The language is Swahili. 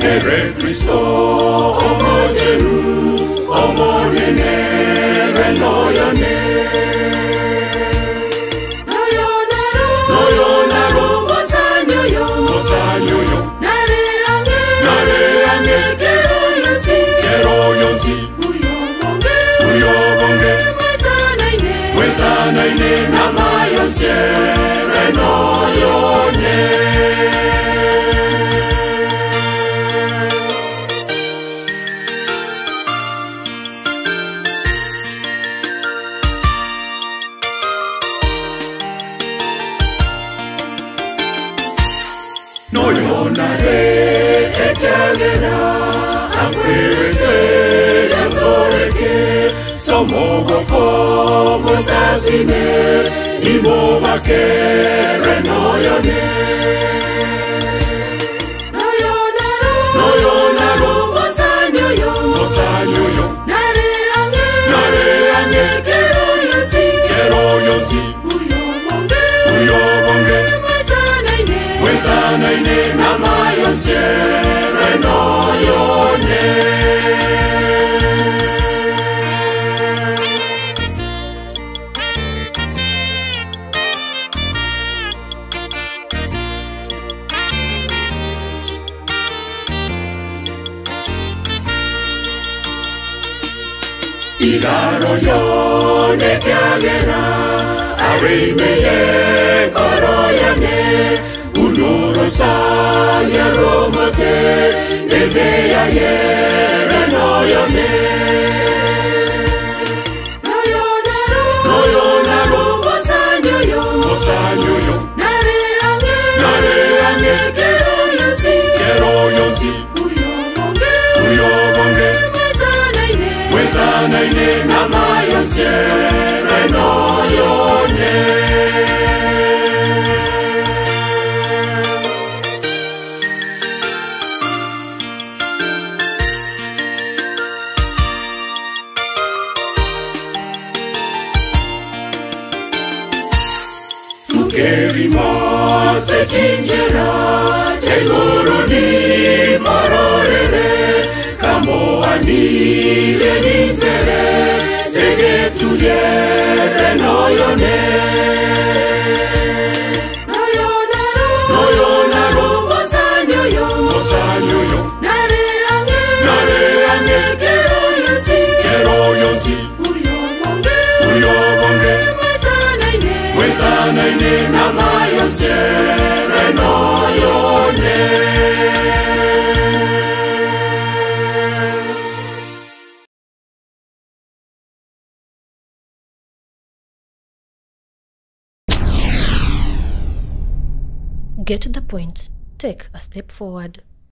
Nere Christo omojeru omonene renoyone noyonaro mosanyoyo nare ange keroyosi uyobonge wetanaine namayonse renoyone Noyonare ekagera akwirete yatoreke somogoko mosasine imobake renoyone noyonaro mosanyoyo nare ange keroyosi uyobonge wetanaine namayonse renoyone Igaroyone kyagera arimeye koroyane Unurosa yaromote nebeya renoyone noyonaro mosanyoyo nare ange keroyosi uyobonge wetanaine namayonse renoyone Kerima sechinjera cheguruni marorere kambo anile ninzere segetuye renoyone noyonaro mosanyoyo nare ange keroyosi uyobonge wetanaine namayonse renoyone Get the point. Take a step forward.